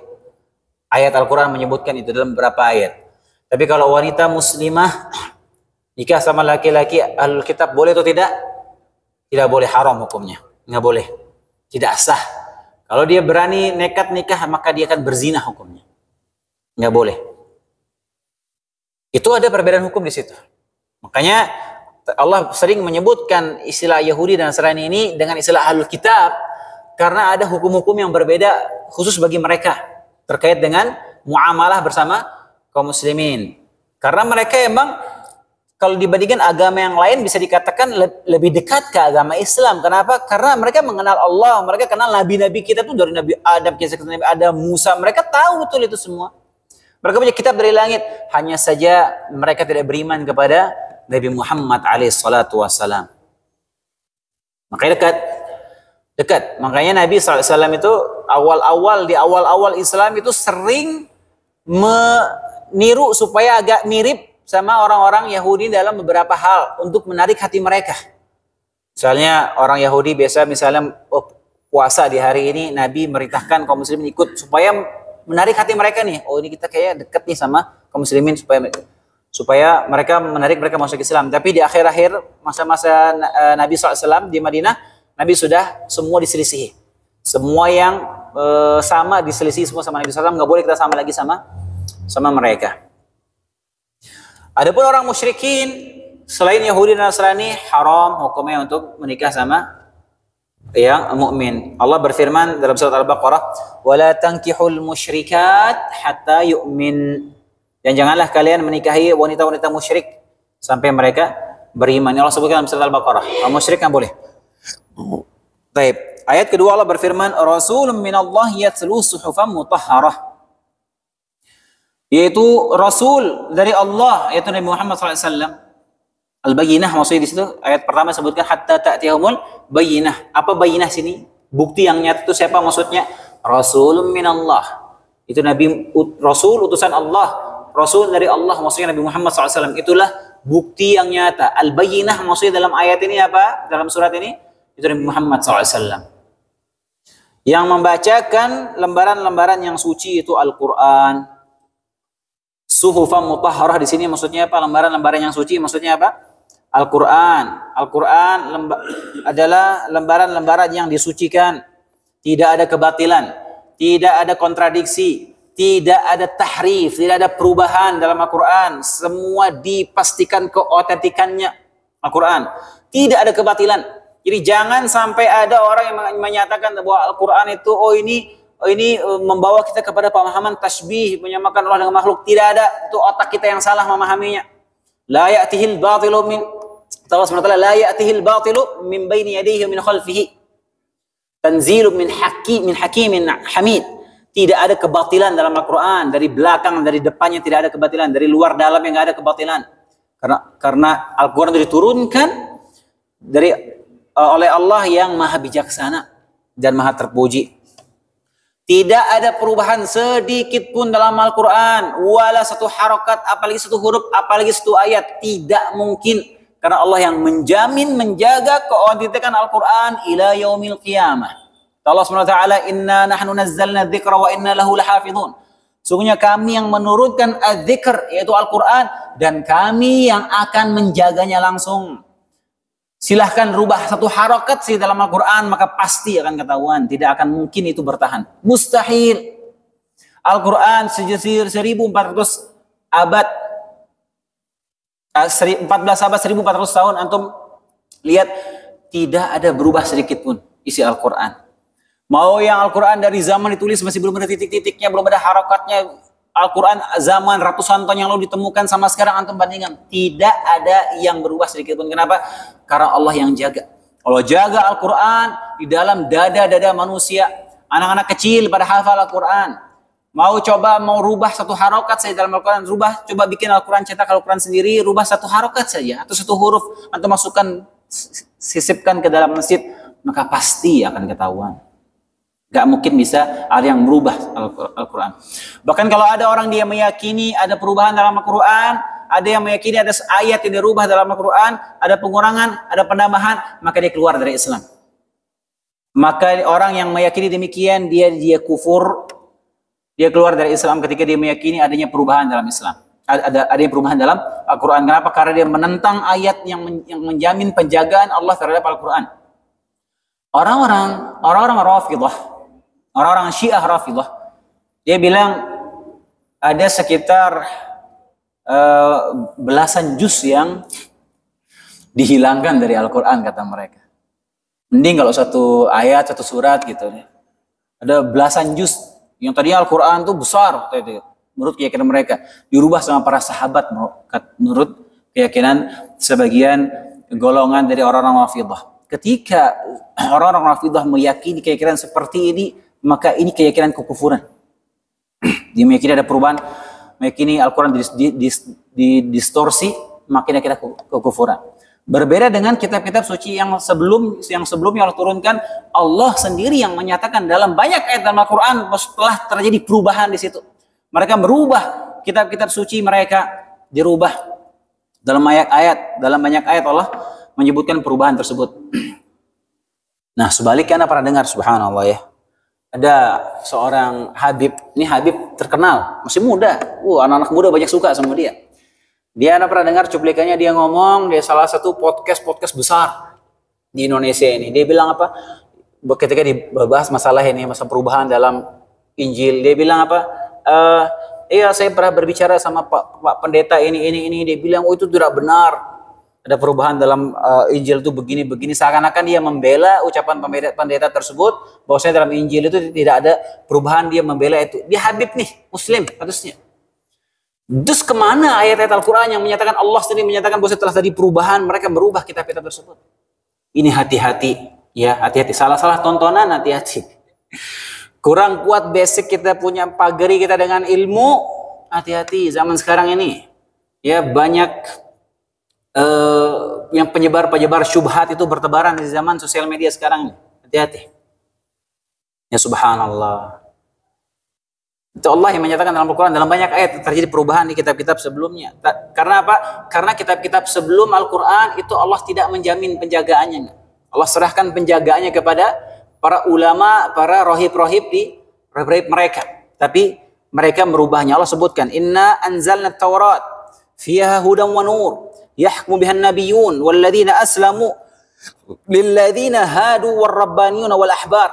Ayat Al-Quran menyebutkan itu dalam beberapa ayat. Tapi kalau wanita muslimah nikah sama laki-laki ahlul kitab boleh atau tidak? Tidak boleh, haram hukumnya. Nggak boleh, tidak sah. Kalau dia berani nekat nikah, maka dia akan berzina hukumnya. Nggak boleh. Itu ada perbedaan hukum di situ. Makanya Allah sering menyebutkan istilah Yahudi dan Nasrani ini dengan istilah ahlul kitab, karena ada hukum-hukum yang berbeda khusus bagi mereka terkait dengan muamalah bersama kaum muslimin. Karena mereka emang kalau dibandingkan agama yang lain bisa dikatakan lebih dekat ke agama Islam. Kenapa? Karena mereka mengenal Allah, mereka kenal nabi-nabi kita tuh dari Nabi Adam, kisah Nabi Adam, Musa, mereka tahu betul itu semua. Mereka punya kitab dari langit, hanya saja mereka tidak beriman kepada Nabi Muhammad alaihissalatu wassalam. Makanya dekat. Makanya Nabi SAW itu di awal-awal Islam itu sering meniru supaya agak mirip sama orang-orang Yahudi dalam beberapa hal untuk menarik hati mereka. Misalnya orang Yahudi biasa puasa di hari ini, Nabi merintahkan kaum muslimin ikut supaya menarik hati mereka nih. Oh, ini kita kayak dekat nih sama kaum muslimin supaya mereka menarik mereka masuk Islam. Tapi di akhir-akhir masa-masa Nabi SAW di Madinah, Nabi sudah semua diselisihi. Semua yang sama diselisihi semua sama Nabi SAW, nggak boleh kita sama lagi sama mereka. Adapun orang musyrikin selain Yahudi dan Nasrani, haram hukumnya untuk menikah sama yang mukmin. Allah berfirman dalam surat Al-Baqarah, "Wala tankihul musyrikat hatta yu'min." Dan janganlah kalian menikahi wanita-wanita musyrik sampai mereka beriman. Allah sebutkan dalam surat Al-Baqarah. Orang musyrik kan boleh. Baik. Ayat kedua Allah berfirman, "Rasulun minallahi yatlu suhufan mutahharah." Yaitu Rasul dari Allah, yaitu Nabi Muhammad SAW. Al-Bayyinah maksudnya di situ ayat pertama sebutkan hatta ta'tiyahumul bayyinah. Apa bayyinah sini? Bukti yang nyata itu siapa maksudnya? Rasulun minallah. Itu Nabi Rasul utusan Allah, Rasul dari Allah maksudnya Nabi Muhammad SAW. Itulah bukti yang nyata. Al-Bayyinah maksudnya dalam ayat ini apa? Dalam surat ini itu Nabi Muhammad SAW. Yang membacakan lembaran-lembaran yang suci itu Al-Quran. Suhufan mutahharah di sini maksudnya apa? Lembaran-lembaran yang suci maksudnya apa? Al-Quran. Al-Quran adalah lembaran-lembaran yang disucikan. Tidak ada kebatilan, tidak ada kontradiksi, tidak ada tahrif, tidak ada perubahan dalam Al-Quran. Semua dipastikan keotentikannya Al-Quran. Tidak ada kebatilan. Jadi jangan sampai ada orang yang menyatakan bahwa Al-Quran itu ini membawa kita kepada pemahaman tasbih, menyamakan Allah dengan makhluk. Tidak ada, itu otak kita yang salah memahaminya. La ya'tihil batilu min Allah SWT la ya'tihil batilu min baini yadayhi min khalfihi. Tanzilun min hakimin hamid. Tidak ada kebatilan dalam Al-Quran. Dari belakang, dari depannya tidak ada kebatilan. Dari luar dalam yang tidak ada kebatilan. Karena Al-Quran itu diturunkan oleh Allah yang maha bijaksana dan maha terpuji. Tidak ada perubahan sedikit pun dalam Al-Quran. Wala satu harokat, apalagi satu huruf, apalagi satu ayat. Tidak mungkin. Karena Allah yang menjamin, menjaga keautentikan Al-Quran ila yaumil qiyamah. Allah SWT, inna nahnu nazzalna dzikra wa inna lahu lahafidhun. Sungguhnya kami yang menurunkan adzikr, yaitu Al-Quran, dan kami yang akan menjaganya langsung. Silahkan rubah satu harokat sih dalam Al-Quran, maka pasti akan ketahuan. Tidak akan mungkin itu bertahan. Mustahil. Al-Quran 1400 abad, 14 abad 1400 tahun, antum lihat tidak ada berubah sedikit pun isi Al-Quran. Mau yang Al-Quran dari zaman ditulis masih belum ada titik-titiknya, belum ada harakatnya. Al-Quran zaman ratusan tahun yang lalu ditemukan sama sekarang antum bandingkan. Tidak ada yang berubah sedikit pun. Kenapa? Karena Allah yang jaga. Allah jaga Al-Quran di dalam dada-dada manusia. Anak-anak kecil pada hafal Al-Quran. Mau rubah satu harokat saja dalam Al-Quran, coba bikin Al-Quran, cetak Al-Quran sendiri, rubah satu harokat saja atau satu huruf, antum masukkan, sisipkan ke dalam masjid, maka pasti akan ketahuan. Gak mungkin bisa ada yang merubah Al-Quran. Bahkan kalau ada orang dia meyakini ada perubahan dalam Al-Quran, ada yang meyakini ada ayat yang dirubah dalam Al-Quran, ada pengurangan, ada penambahan, maka dia keluar dari Islam. Maka orang yang meyakini demikian, dia kufur. Dia keluar dari Islam ketika dia meyakini adanya perubahan dalam Islam. Adanya perubahan dalam Al-Quran. Kenapa? Karena dia menentang ayat yang menjamin penjagaan Allah terhadap Al-Quran. Orang-orang Rafidah, orang-orang Syiah Rafidah, dia bilang ada sekitar belasan juz yang dihilangkan dari Al-Quran, kata mereka. Mending kalau satu ayat, satu surat gitu. Ada belasan juz. Yang tadinya Al-Quran itu besar, menurut keyakinan mereka, dirubah sama para sahabat, menurut keyakinan sebagian golongan dari orang-orang Rafidah. Ketika orang-orang Rafidah meyakini keyakinan seperti ini, maka ini keyakinan kekufuran. Dia meyakini ada perubahan, meyakini Al-Quran didistorsi, maka ini kira kekufuran. Berbeda dengan kitab-kitab suci yang sebelumnya Allah turunkan, Allah sendiri yang menyatakan dalam banyak ayat dalam Al-Quran setelah terjadi perubahan di situ. Mereka merubah kitab-kitab suci mereka, dirubah dalam banyak ayat Allah menyebutkan perubahan tersebut. Nah, sebaliknya Anda pernah dengar, subhanallah ya, ada seorang Habib, ini Habib terkenal, masih muda, anak-anak muda banyak suka sama dia. Anda pernah dengar cuplikannya, dia ngomong di salah satu podcast besar di Indonesia ini. Dia bilang apa? Ketika dibahas masalah ini, masalah perubahan dalam Injil, dia bilang apa? Iya, saya pernah berbicara sama Pak Pendeta ini. Dia bilang, itu tidak benar. Ada perubahan dalam Injil itu begini. Seakan-akan dia membela ucapan pendeta tersebut, bahwasanya dalam Injil itu tidak ada perubahan, dia membela itu. Dia Habib nih, Muslim harusnya. Terus kemana ayat-ayat Al-Quran yang menyatakan Allah sendiri menyatakan bahwa setelah tadi perubahan mereka merubah kitab-kitab tersebut? Ini hati-hati, ya hati-hati. Salah-salah tontonan, hati-hati. Kurang kuat basic kita punya pagari kita dengan ilmu, hati-hati. Zaman sekarang ini, ya banyak yang penyebar syubhat itu bertebaran di zaman sosial media sekarang. Hati-hati. Ya subhanallah. Itu Allah yang menyatakan dalam Al-Quran, dalam banyak ayat terjadi perubahan di kitab-kitab sebelumnya. Karena apa? Karena kitab-kitab sebelum Al-Quran itu Allah tidak menjamin penjagaannya. Allah serahkan penjagaannya kepada para ulama, para rohib-rohib di rohib mereka. Tapi mereka merubahnya. Allah sebutkan, Inna anzalna taurat fiha hudan wa nur yahkumu bihan nabiyyun walladzina aslamu lilladzina hadu warrabbaniyuna wal ahbar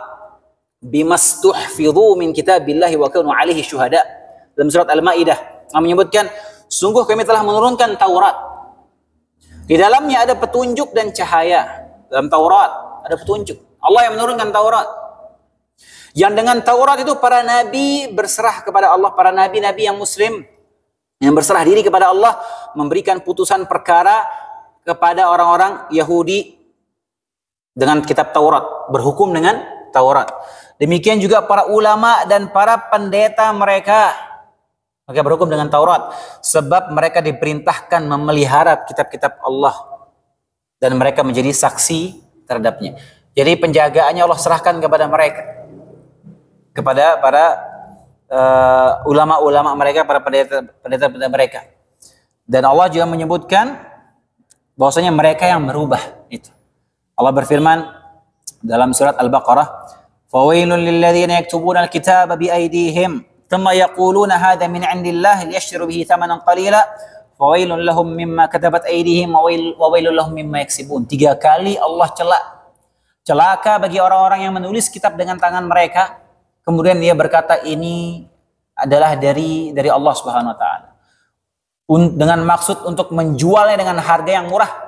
bimastuhfidhu min kitabillahi wa kanu alaihi syuhada. Dalam surat Al-Maidah Allah menyebutkan, sungguh kami telah menurunkan Taurat. Di dalamnya ada petunjuk dan cahaya. Dalam Taurat ada petunjuk. Allah yang menurunkan Taurat. Yang dengan Taurat itu para nabi berserah kepada Allah, para nabi-nabi yang muslim yang berserah diri kepada Allah, memberikan putusan perkara kepada orang-orang Yahudi dengan kitab Taurat, berhukum dengan Taurat. Demikian juga para ulama dan para pendeta mereka berhukum dengan Taurat, sebab mereka diperintahkan memelihara kitab-kitab Allah dan mereka menjadi saksi terhadapnya. Jadi penjagaannya Allah serahkan kepada mereka, kepada para ulama-ulama mereka, para pendeta mereka. Dan Allah juga menyebutkan bahwasanya mereka yang merubah itu. Allah berfirman dalam surat Al-Baqarah, "Fawailul lil ladzina yaktubuna al-kitaba bi aydihim thumma yaquluna hadha min 'indillahi liyashtaru bihi thamanan qalila fawailun lahum mimma katabat aydihim wa wailul lahum mimma yaksibun." 3 kali Allah celaka bagi orang-orang yang menulis kitab dengan tangan mereka, kemudian dia berkata ini adalah dari Allah Subhanahu wa taala, dengan maksud untuk menjualnya dengan harga yang murah.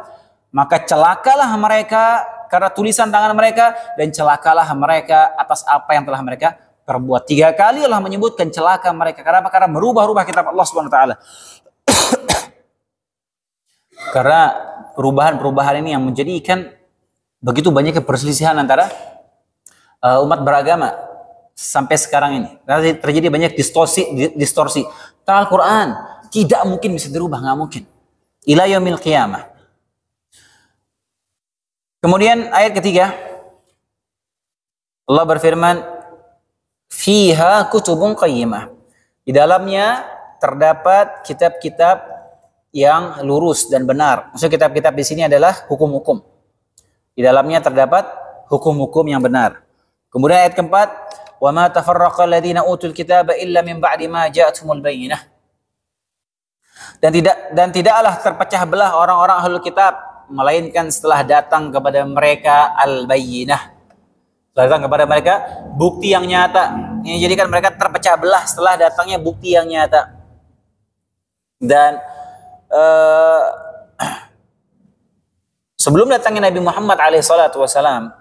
Maka celakalah mereka karena tulisan tangan mereka, dan celakalah mereka atas apa yang telah mereka perbuat. 3 kali Allah menyebutkan celaka mereka. Kenapa? Karena merubah-rubah kitab Allah Subhanahu wa taala. Karena perubahan-perubahan ini yang menjadikan begitu banyak perselisihan antara umat beragama sampai sekarang ini. Karena terjadi banyak distorsi. Al-Quran tidak mungkin bisa dirubah, nggak mungkin. Ila yaumil qiyamah. Kemudian ayat ketiga, Allah berfirman, fiha kutubun qayyimah. Di dalamnya terdapat kitab-kitab yang lurus dan benar. Maksud kitab-kitab di sini adalah hukum-hukum. Di dalamnya terdapat hukum-hukum yang benar. Kemudian ayat keempat, wa ma tafarraqa alladziina utul kitaba illa min ba'di ma ja'atuhumul bayyinah. Dan tidaklah terpecah belah orang-orang ahlul kitab melainkan setelah datang kepada mereka al-bayyinah. Setelah datang kepada mereka bukti yang nyata. Ini jadikan mereka terpecah belah setelah datangnya bukti yang nyata. Dan sebelum datangnya Nabi Muhammad SAW,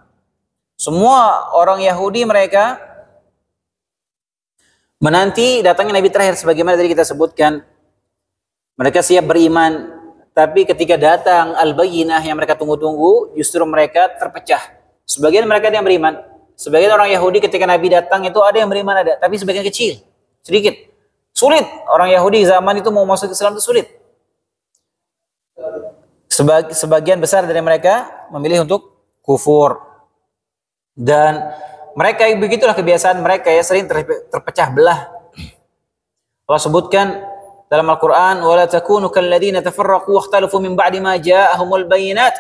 semua orang Yahudi mereka menanti datangnya Nabi terakhir, sebagaimana tadi kita sebutkan. Mereka siap beriman, tapi ketika datang al-bayyinah yang mereka tunggu-tunggu, justru mereka terpecah. Sebagian mereka ada yang beriman. Sebagian orang Yahudi ketika Nabi datang itu ada yang beriman, ada, tapi sebagian kecil, sedikit. Sulit. Orang Yahudi zaman itu mau masuk Islam itu sulit. Sebagian besar dari mereka memilih untuk kufur. Dan mereka, begitulah kebiasaan mereka ya, sering terpecah belah. Allah sebutkan dalam Al-Quran, وَلَا تَكُونُوا كَالَّذِينَ تَفَرَّقُوا وَاخْتَلَفُوا مِنْ بَعْدِ مَا جَاءَهُمُ الْبَيِّنَاتُ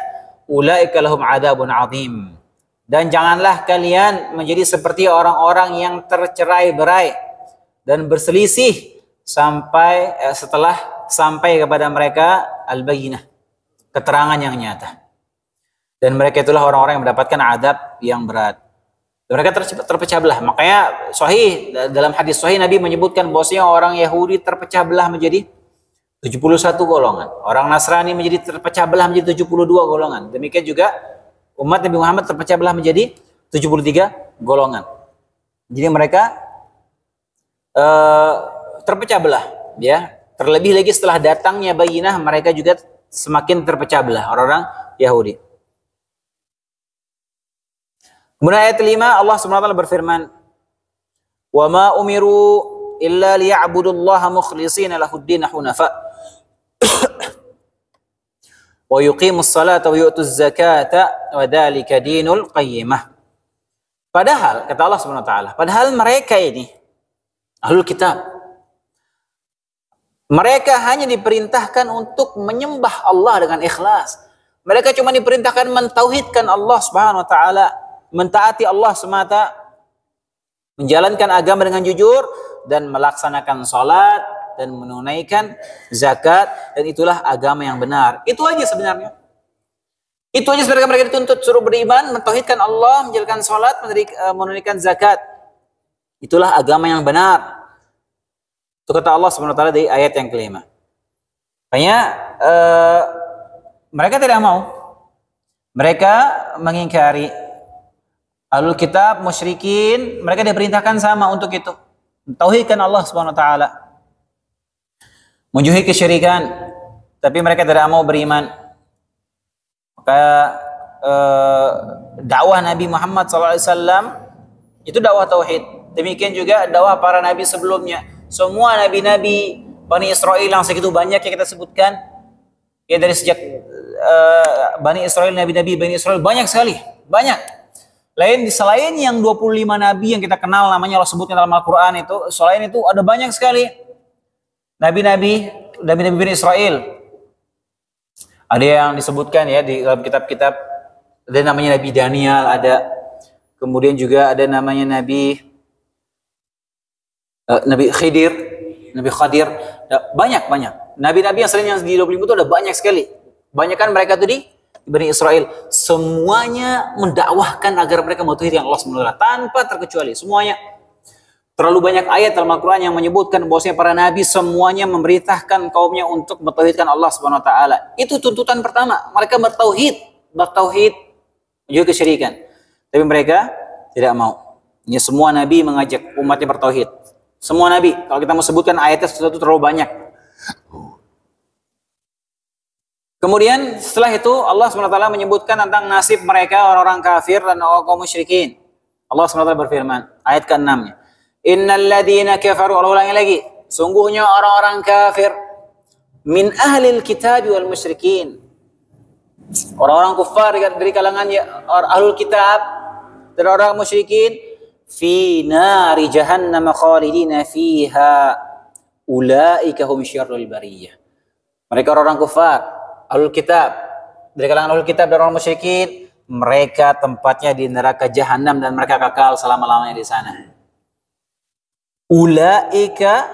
أُولَئِكَ لَهُمْ عَذَابٌ عَظِيمٌ. Dan janganlah kalian menjadi seperti orang-orang yang tercerai-berai dan berselisih setelah sampai kepada mereka al-bayyinah, keterangan yang nyata. Dan mereka itulah orang-orang yang mendapatkan adab yang berat. Dan mereka terpecah belah. Makanya sahih, dalam hadis sahih Nabi menyebutkan bahwasanya orang Yahudi terpecah belah menjadi 71 golongan. Orang Nasrani menjadi terpecah belah menjadi 72 golongan. Demikian juga umat Nabi Muhammad terpecah belah menjadi 73 golongan. Jadi mereka terpecah belah, ya. Terlebih lagi setelah datangnya bayyinah, mereka juga semakin terpecah belah orang-orang Yahudi. Kemudian ayat 5 Allah SWT berfirman, "Wa ma umiru illa liya'budullaha mukhlishina lahuddin hunafa wa yuqimus salata wa yu'tuz zakata wa dzalika dinul qayyimah." Padahal kata Allah SWT, padahal mereka ini ahlul kitab, mereka hanya diperintahkan untuk menyembah Allah dengan ikhlas. Mereka cuma diperintahkan mentauhidkan Allah Subhanahu wa taala. mentaati Allah semata, menjalankan agama dengan jujur dan melaksanakan salat dan menunaikan zakat, dan itulah agama yang benar. Itu aja sebenarnya. Itu aja sebenarnya mereka dituntut, suruh beriman, mentauhidkan Allah, menjalankan salat, menunaikan zakat. Itulah agama yang benar. Itu kata Allah Subhanahu wa taala di ayat yang kelima. Makanya mereka tidak mau. Mereka mengingkari. Ahlul kitab, musyrikin, mereka diperintahkan sama untuk itu. Tauhidkan Allah Subhanahu wa taala. Menjauhi kesyirikan, tapi mereka tidak mau beriman. Maka dakwah Nabi Muhammad SAW itu dakwah tauhid. Demikian juga dakwah para nabi sebelumnya. Semua nabi-nabi Bani Israel yang segitu banyak yang kita sebutkan, ya dari sejak Bani Israel, nabi-nabi Bani Israel banyak sekali, banyak. Selain yang 25 nabi yang kita kenal namanya Allah sebutkan dalam Al-Quran itu, selain itu ada banyak sekali nabi-nabi Bani Israel. Ada yang disebutkan ya di dalam kitab-kitab, ada namanya Nabi Daniel, ada kemudian juga ada namanya Nabi Khidir, banyak. Nabi-nabi yang selain yang di 25 itu ada banyak sekali. Banyak kan mereka itu di Bani Israel. Semuanya mendakwahkan agar mereka mentauhidkan Allah SWT tanpa terkecuali. Semuanya. Terlalu banyak ayat dalam Al-Quran yang menyebutkan bahwasanya para nabi semuanya memerintahkan kaumnya untuk bertauhidkan Allah Subhanahu wa taala. Itu tuntutan pertama. Mereka bertauhid, juga kesyirikan. Tapi mereka tidak mau. Ya, semua nabi mengajak umatnya bertauhid. Semua nabi. Kalau kita mau sebutkan ayatnya sesuatu terlalu banyak. Kemudian setelah itu Allah SWT menyebutkan tentang nasib mereka orang-orang kafir dan orang kaum musyrikin. Allah SWT berfirman, ayat ke-6-nya. Innal ladzina kafaru, Allah ulangi lagi. Sungguhnya orang-orang kafir min ahlil kitab wal musyrikin. Orang-orang kufar dari kalangan ahlul kitab dan orang musyrikin fi nari jahannam khalidina fiha ulaika hum syarrul bariyah. Mereka orang kufar, ahlul kitab, dari kalangan ahlul kitab dan orang musyrikin, mereka tempatnya di neraka jahanam dan mereka kekal selama-lamanya di sana. Ulaika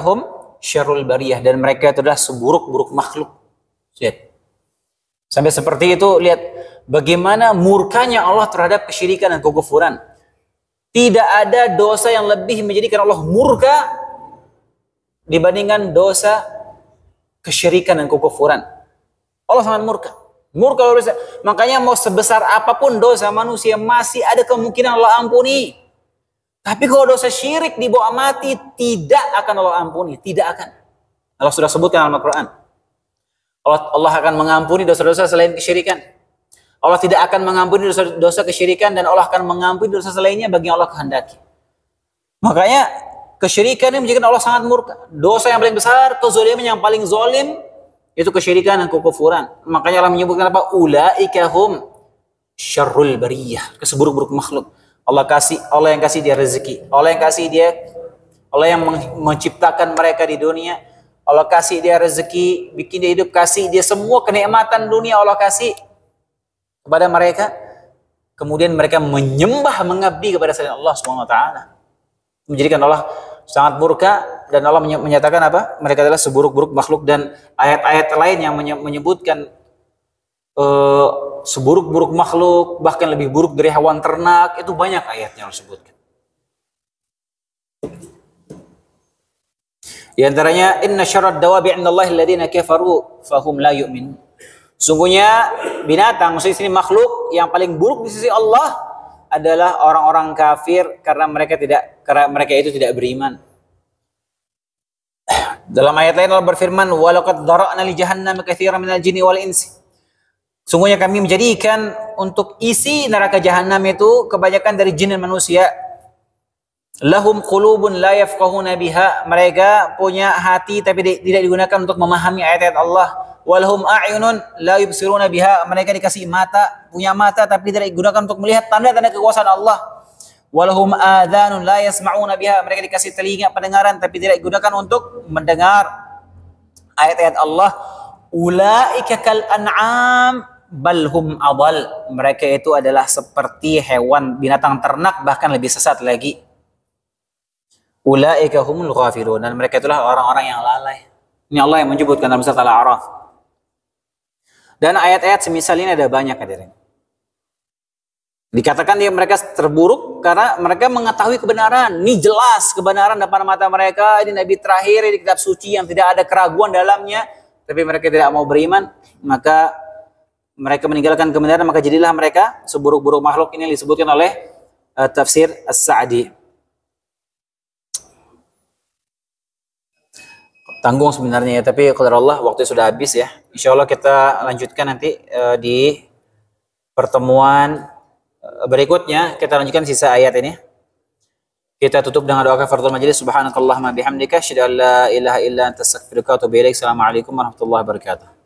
hum syarrul bariyah, dan mereka itu adalah seburuk-buruk makhluk. Lihat. Sampai seperti itu, lihat bagaimana murkanya Allah terhadap kesyirikan dan kekufuran. Tidak ada dosa yang lebih menjadikan Allah murka dibandingkan dosa kesyirikan dan kekufuran. Allah sangat murka. Murka luar biasa. Makanya mau sebesar apapun dosa manusia masih ada kemungkinan Allah ampuni. Tapi kalau dosa syirik dibawa mati, tidak akan Allah ampuni. Tidak akan. Allah sudah sebutkan dalam Al-Quran. Allah akan mengampuni dosa-dosa selain kesyirikan. Allah tidak akan mengampuni dosa kesyirikan, dan Allah akan mengampuni dosa selainnya bagi yang Allah kehendaki. Makanya kesyirikan ini menjadikan Allah sangat murka. Dosa yang paling besar, kezaliman yang paling zalim, itu kesyirikan dan kekufuran. Makanya Allah menyebutkan apa? Ulaika hum syarrul bariyah, keseburuk-buruk makhluk. Allah yang kasih dia rezeki. Allah yang menciptakan mereka di dunia. Allah kasih dia rezeki, bikin dia hidup, kasih dia semua kenikmatan dunia Allah kasih kepada mereka. Kemudian mereka menyembah, mengabdi kepada selain Allah SWT. Menjadikan Allah sangat murka, dan Allah menyatakan apa? Mereka adalah seburuk-buruk makhluk, dan ayat-ayat lain yang menyebutkan seburuk-buruk makhluk, bahkan lebih buruk dari hewan ternak, itu banyak ayatnya Allah sebutkan. Di antaranya, inna syarrad dawabi 'indallahi alladziina kafaru fahum la yu'minun. Sungguhnya binatang, maksudnya sini makhluk yang paling buruk di sisi Allah adalah orang-orang kafir, karena mereka itu tidak beriman. Dalam ayat lain Allah berfirman, walaqad dhara'na li jahannam katsiran minal jinni wal insi. Sungguhnya kami menjadikan untuk isi neraka jahanam itu kebanyakan dari jin dan manusia. Lahum qulubun la yafqahuna biha. Mereka punya hati tapi tidak digunakan untuk memahami ayat-ayat Allah. Walhum a'yunun la yubsiruna biha. Mereka dikasih mata, punya mata tapi tidak digunakan untuk melihat tanda-tanda kekuasaan Allah. Walhum adhanun la yasma'una biha. Mereka dikasih telinga pendengaran tapi tidak digunakan untuk mendengar ayat-ayat Allah. Ulaika kal an'am balhum adal, mereka itu adalah seperti hewan binatang ternak, bahkan lebih sesat lagi. Ulaika humul ghafilun, dan mereka itulah orang-orang yang lalai. Ini Allah yang menyebutkan dalam surat Al-A'raf. Dan ayat-ayat semisal ini ada banyak, hadirin. Dikatakan dia mereka terburuk karena mereka mengetahui kebenaran. Ini jelas kebenaran depan mata mereka. Ini Nabi terakhir, ini kitab suci yang tidak ada keraguan dalamnya. Tapi mereka tidak mau beriman. Maka mereka meninggalkan kebenaran. Maka jadilah mereka seburuk-buruk makhluk. Ini disebutkan oleh tafsir As-Sa'di. Tanggung sebenarnya ya. Tapi qadarullah waktu sudah habis ya. Insya Allah kita lanjutkan nanti di pertemuan berikutnya. Kita lanjutkan sisa ayat ini. Kita tutup dengan doa kafaratul majelis. Subhanakallahumma bihamdika asyhadu an la ilaha illa anta astaghfiruka wa atubu ilaik. Assalamualaikum warahmatullahi wabarakatuh.